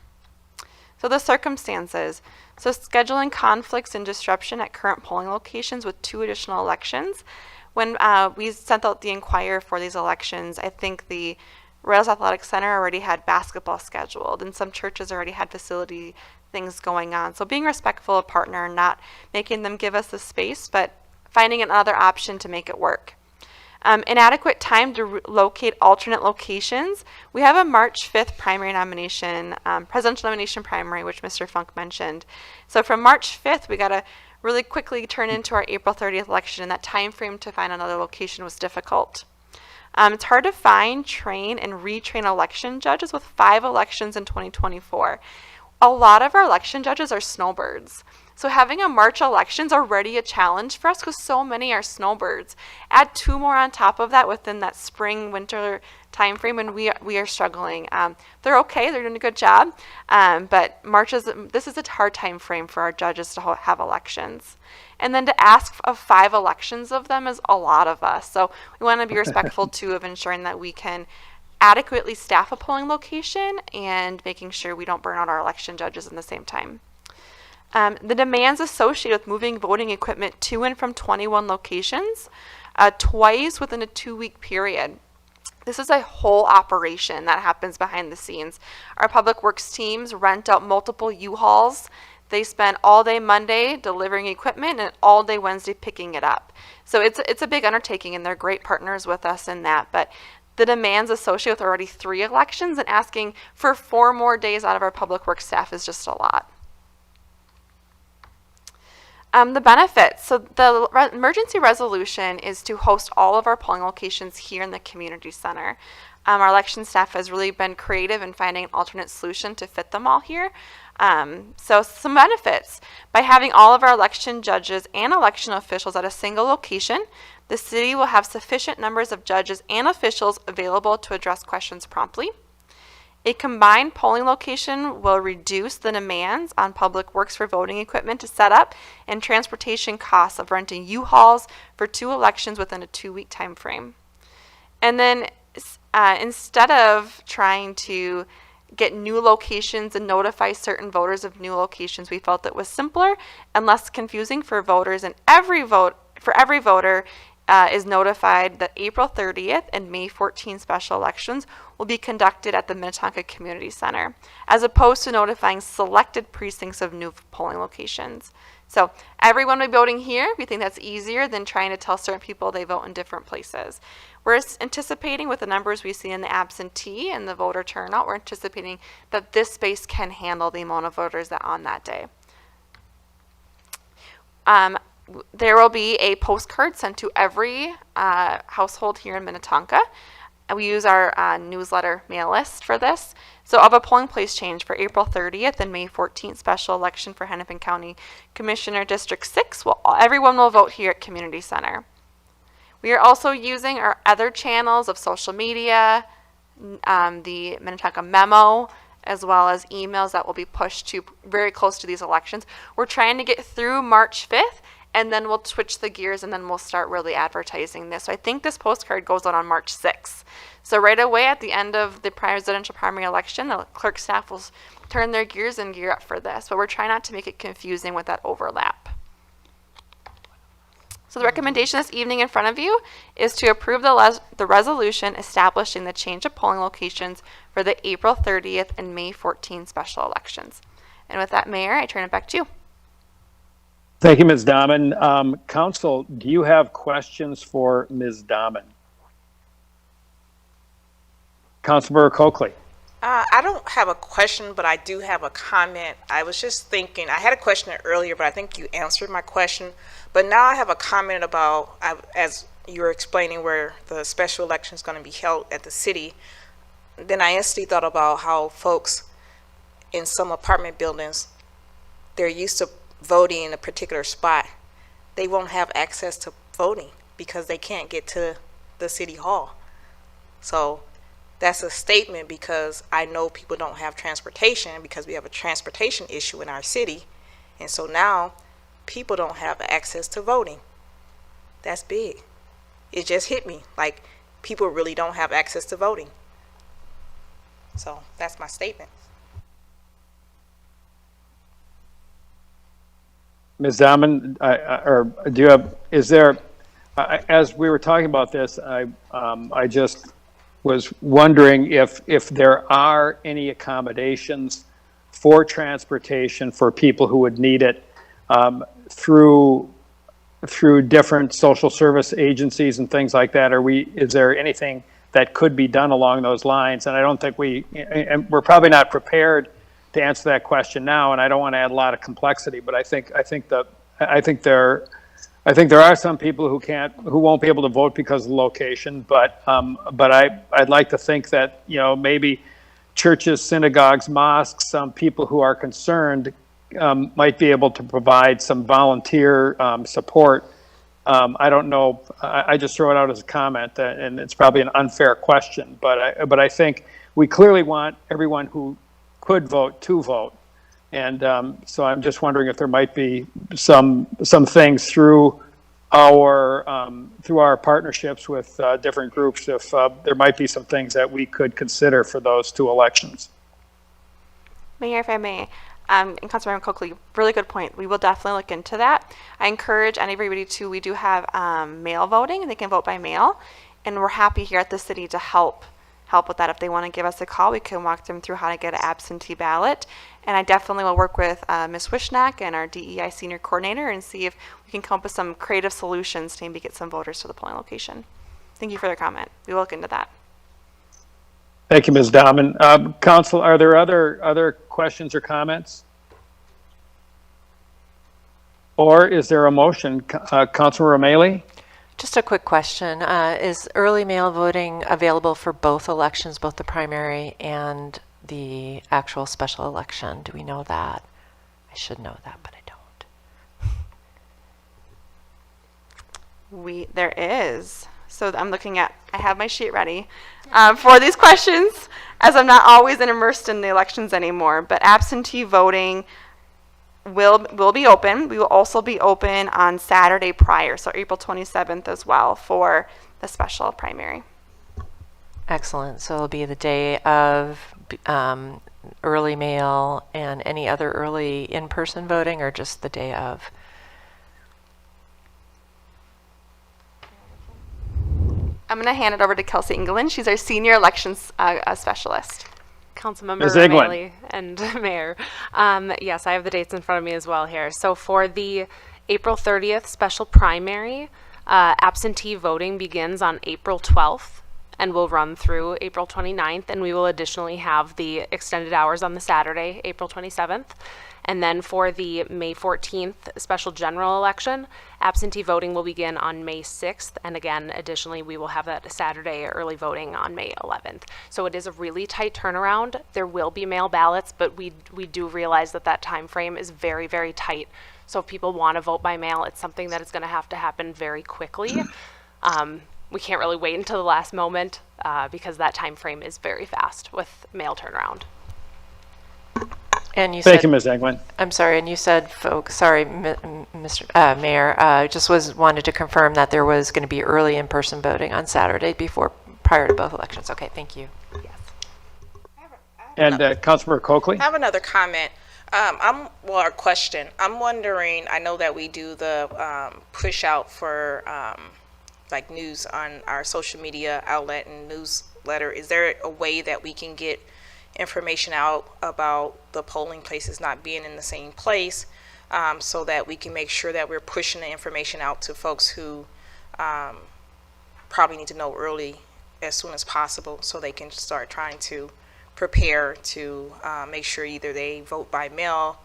So the circumstances. So scheduling conflicts and disruption at current polling locations with 2 additional elections. When we sent out the inquiry for these elections, I think the Royals Athletic Center already had basketball scheduled, and some churches already had facility things going on. So being respectful of partner and not making them give us the space, but finding another option to make it work. Inadequate time to locate alternate locations. We have a March 5th primary nomination, presidential nomination primary, which Mr. Funk mentioned. So from March 5th, we got to really quickly turn into our April 30th election, and that time frame to find another location was difficult. It's hard to find, train, and retrain election judges with 5 elections in 2024. A lot of our election judges are snowbirds. So having a March election is already a challenge for us because so many are snowbirds. Add 2 more on top of that within that spring, winter time frame, and we are struggling. They're okay, they're doing a good job, but this is a hard time frame for our judges to have elections. And then to ask of 5 elections of them is a lot of us. So we want to be respectful too of ensuring that we can adequately staff a polling location and making sure we don't burn out our election judges in the same time. The demands associated with moving voting equipment to and from 21 locations, twice within a 2-week period. This is a whole operation that happens behind the scenes. Our public works teams rent out multiple U-Hauls. They spend all day Monday delivering equipment and all day Wednesday picking it up. So it's a big undertaking, and they're great partners with us in that. But the demands associated with already 3 elections and asking for 4 more days out of our public works staff is just a lot. The benefits. So the emergency resolution is to host all of our polling locations here in the community center. Our election staff has really been creative in finding an alternate solution to fit them all here. So some benefits. By having all of our election judges and election officials at a single location, the city will have sufficient numbers of judges and officials available to address questions promptly. A combined polling location will reduce the demands on public works for voting equipment to set up and transportation costs of renting U-Hauls for 2 elections within a 2-week time frame. And then instead of trying to get new locations and notify certain voters of new locations, we felt it was simpler and less confusing for voters, and every voter is notified that April 30th and May 14th special elections will be conducted at the Minnetonka Community Center, as opposed to notifying selected precincts of new polling locations. So everyone will be voting here. We think that's easier than trying to tell certain people they vote in different places. We're anticipating, with the numbers we see in the absentee and the voter turnout, we're anticipating that this space can handle the amount of voters that on that day. There will be a postcard sent to every household here in Minnetonka. And we use our newsletter mail list for this. So of a polling place change for April 30th and May 14th special election for Hennepin County Commissioner District 6, everyone will vote here at Community Center. We are also using our other channels of social media, the Minnetonka Memo, as well as emails that will be pushed to very close to these elections. We're trying to get through March 5th, and then we'll switch the gears, and then we'll start really advertising this. So I think this postcard goes out on March 6th. So right away at the end of the presidential primary election, the clerk staff will turn their gears and gear up for this. But we're trying not to make it confusing with that overlap. So the recommendation this evening in front of you is to approve the resolution establishing the change of polling locations for the April 30th and May 14th special elections. And with that, Mayor, I turn it back to you. Thank you, Ms. Dahman. Council, do you have questions for Ms. Dahman? Councilmember Coakley. I don't have a question, but I do have a comment. I was just thinking, I had a question earlier, but I think you answered my question. But now I have a comment about, as you were explaining where the special election is going to be held at the city, then I instantly thought about how folks in some apartment buildings, they're used to voting in a particular spot. They won't have access to voting because they can't get to the city hall. So that's a statement, because I know people don't have transportation because we have a transportation issue in our city. And so now people don't have access to voting. That's big. It just hit me. Like, people really don't have access to voting. So that's my statement. Ms. Dahman, as we were talking about this, I just was wondering if there are any accommodations for transportation for people who would need it through through different social service agencies and things like that? Is there anything that could be done along those lines? And I don't think and we're probably not prepared to answer that question now, and I don't want to add a lot of complexity, but I think there are some people who won't be able to vote because of the location, but I'd like to think that, maybe churches, synagogues, mosques, some people who are concerned might be able to provide some volunteer support. I don't know. I just throw it out as a comment, and it's probably an unfair question, but I think we clearly want everyone who could vote to vote, and so I'm just wondering if there might be some things through our partnerships with different groups, if there might be some things that we could consider for those two elections. Mayor, if I may, and Councilmember Coakley, really good point. We will definitely look into that. I encourage everybody to, we do have mail voting, and they can vote by mail, and we're happy here at the city to help with that. If they want to give us a call, we can walk them through how to get an absentee ballot. And I definitely will work with Ms. Wishnack and our DEI senior coordinator and see if we can come up with some creative solutions to maybe get some voters to the polling location. Thank you for the comment. We will look into that. Thank you, Ms. Dahman. Council, are there other questions or comments? Or is there a motion? Councilor O'Malley? Just a quick question. Is early mail voting available for both elections, both the primary and the actual special election? Do we know that? I should know that, but I don't. There is. So I'm looking at, I have my sheet ready for these questions, as I'm not always immersed in the elections anymore, but absentee voting will be open. We will also be open on Saturday prior, so April 27th as well, for the special primary. Excellent. So it'll be the day of early mail and any other early in-person voting, or just the day of? I'm going to hand it over to Kelsey England. She's our senior elections specialist. Councilmember Ms. Eglin. O'Malley and Mayor. Yes, I have the dates in front of me as well here. So for the April 30th special primary, absentee voting begins on April 12th and will run through April 29th, and we will additionally have the extended hours on the Saturday, April 27th. And then for the May 14th special general election, absentee voting will begin on May 6th. And again, additionally, we will have that Saturday early voting on May 11th. So it is a really tight turnaround. There will be mail ballots, but we do realize that time frame is very, very tight. So if people want to vote by mail, it's something that is going to have to happen very quickly. We can't really wait until the last moment because that time frame is very fast with mail turnaround. And you Thank said, you, Ms. Eglin. I'm sorry, and you said, folks, sorry, Mr. Mayor, just wanted to confirm that there was going to be early in-person voting on Saturday prior to both elections. Okay, thank you. Yes. And Councilmember Coakley? I have another comment. Or a question. I'm wondering, I know that we do the push out for like news on our social media outlet and newsletter. Is there a way that we can get information out about the polling places not being in the same place, so that we can make sure that we're pushing the information out to folks who probably need to know early, as soon as possible, so they can start trying to prepare to make sure either they vote by mail,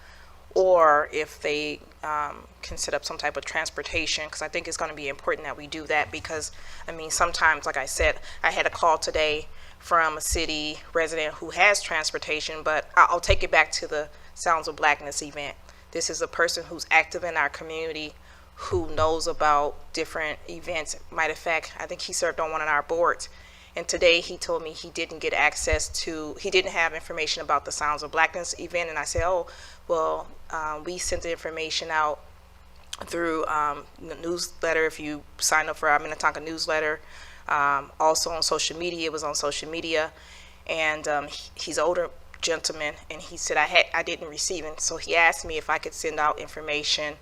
or if they can set up some type of transportation, because I think it's going to be important that we do that, because I mean, sometimes, like I said, I had a call today from a city resident who has transportation, but I'll take it back to the Sounds of Blackness event. This is a person who's active in our community, who knows about different events. Matter of fact, I think he served on one of our boards. And today he told me he didn't get access to, he didn't have information about the Sounds of Blackness event. And I said, oh, well, we sent the information out through the newsletter. If you sign up for our Minnetonka newsletter, also on social media, it was on social media. And he's an older gentleman, and he said I didn't receive it. So he asked me if I could send out information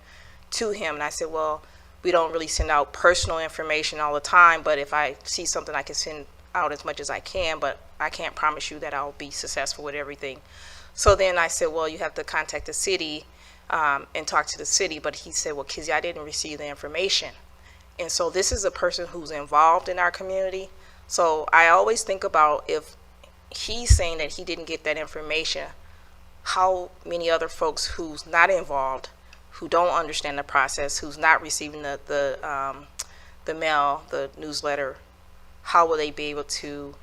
to him. And I said, well, we don't really send out personal information all the time, but if I see something, I can send out as much as I can, but I can't promise you that I'll be successful with everything. So then I said, well, you have to contact the city and talk to the city, but he said, well, Kizzy, I didn't receive the information. And so this is a person who's involved in our community. So I always think about, if he's saying that he didn't get that information, how many other folks who's not involved, who don't understand the process, who's not receiving the mail, the newsletter, how will they be able to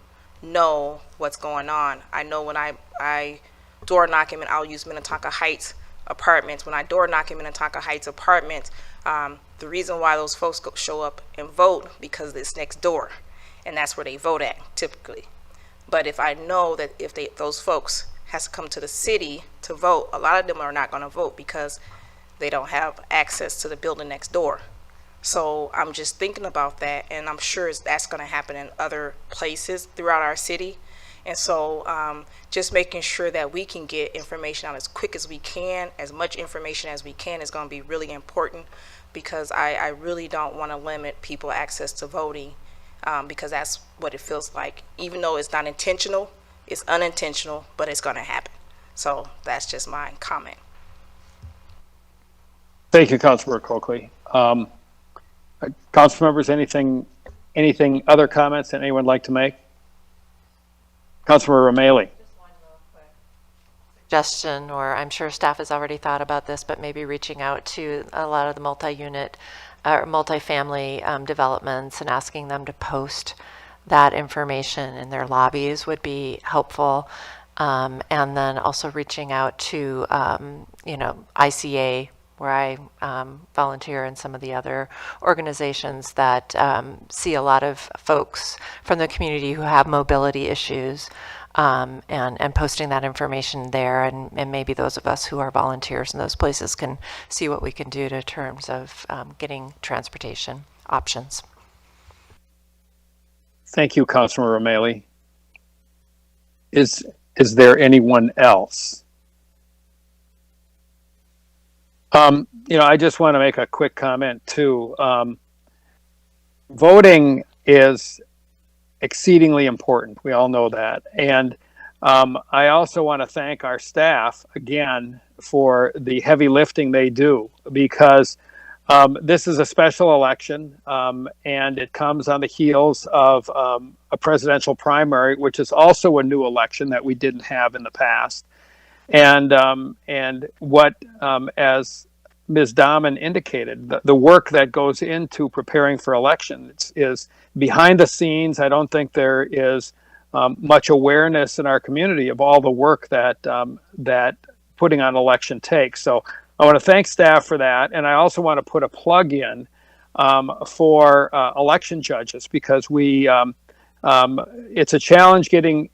know what's going on? I know when I door knock him, and I'll use Minnetonka Heights apartments. When I door knock in Minnetonka Heights apartments, the reason why those folks show up and vote, because it's next door, and that's where they vote at typically. But if I know that if those folks has to come to the city to vote, a lot of them are not going to vote because they don't have access to the building next door. So I'm just thinking about that, and I'm sure that's going to happen in other places throughout our city. And so just making sure that we can get information out as quick as we can, as much information as we can, is going to be really important, because I really don't want to limit people access to voting, because that's what it feels like. Even though it's not intentional, it's unintentional, but it's going to happen. So that's just my comment. Thank you, Councilmember Coakley. Council members, anything other comments that anyone would like to make? Councilmember O'Malley. Suggestion, or I'm sure staff has already thought about this, but maybe reaching out to a lot of the multi-unit or multifamily developments and asking them to post that information in their lobbies would be helpful. And then also reaching out to, ICA, where I volunteer, and some of the other organizations that see a lot of folks from the community who have mobility issues, and posting that information there, and maybe those of us who are volunteers in those places can see what we can do in terms of getting transportation options. Thank you, Councilmember O'Malley. Is there anyone else? I just want to make a quick comment too. Voting is exceedingly important. We all know that. And I also want to thank our staff again for the heavy lifting they do, because this is a special election, and it comes on the heels of a presidential primary, which is also a new election that we didn't have in the past. And what, as Ms. Dahman indicated, the work that goes into preparing for elections is behind the scenes. I don't think there is much awareness in our community of all the work that putting on an election takes. So I want to thank staff for that, and I also want to put a plug in for election judges, because it's a challenge getting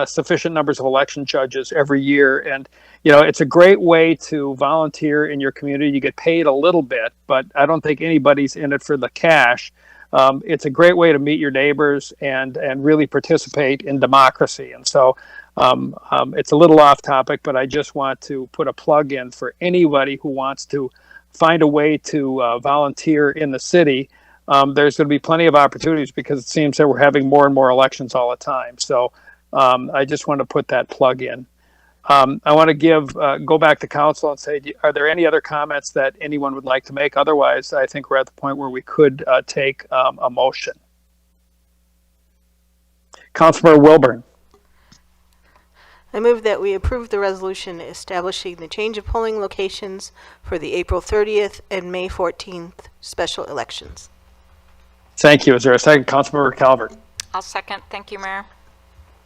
sufficient numbers of election judges every year. And, it's a great way to volunteer in your community. You get paid a little bit, but I don't think anybody's in it for the cash. It's a great way to meet your neighbors and really participate in democracy. And so it's a little off topic, but I just want to put a plug in for anybody who wants to find a way to volunteer in the city. There's going to be plenty of opportunities, because it seems that we're having more and more elections all the time. So I just want to put that plug in. I want to go back to council and say, are there any other comments that anyone would like to make? Otherwise, I think we're at the point where we could take a motion. Councilmember Wilburn. I move that we approve the resolution establishing the change of polling locations for the April 30th and May 14th special elections. Thank you. Is there a second? Councilmember Calvert. I'll second. Thank you, Mayor.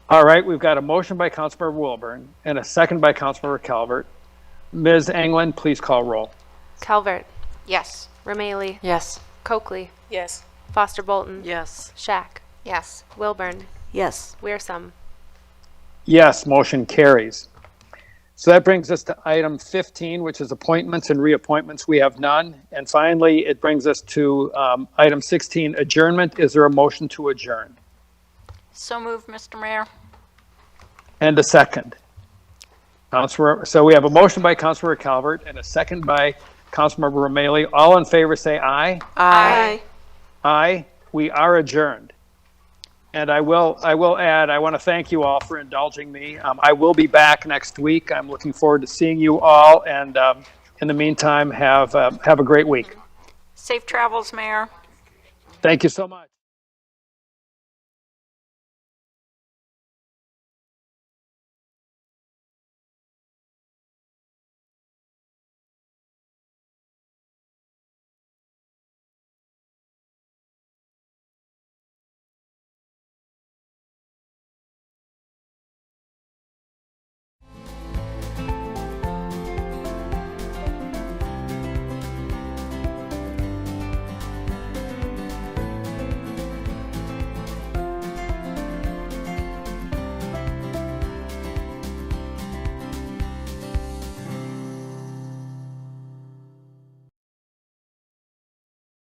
All right, we've got a motion by Councilmember Wilburn and a second by Councilmember Calvert. Ms. Englund, please call roll. Calvert, Yes. Rameli, Yes. Coakley, Yes. Foster Bolton, Yes. Shack, Yes. Wilburn, Yes. Wearsome. Yes, motion carries. So that brings us to item 15, which is appointments and reappointments. We have none. And finally, it brings us to item 16, adjournment. Is there a motion to adjourn? So moved, Mr. Mayor. And a second. So we have a motion by Councilmember Calvert and a second by Councilmember Rameli. All in favor say aye. Aye. Aye. We are adjourned. And I will add, I want to thank you all for indulging me. I will be back next week. I'm looking forward to seeing you all, and In the meantime, have a great week. Safe travels, Mayor. Thank you so much.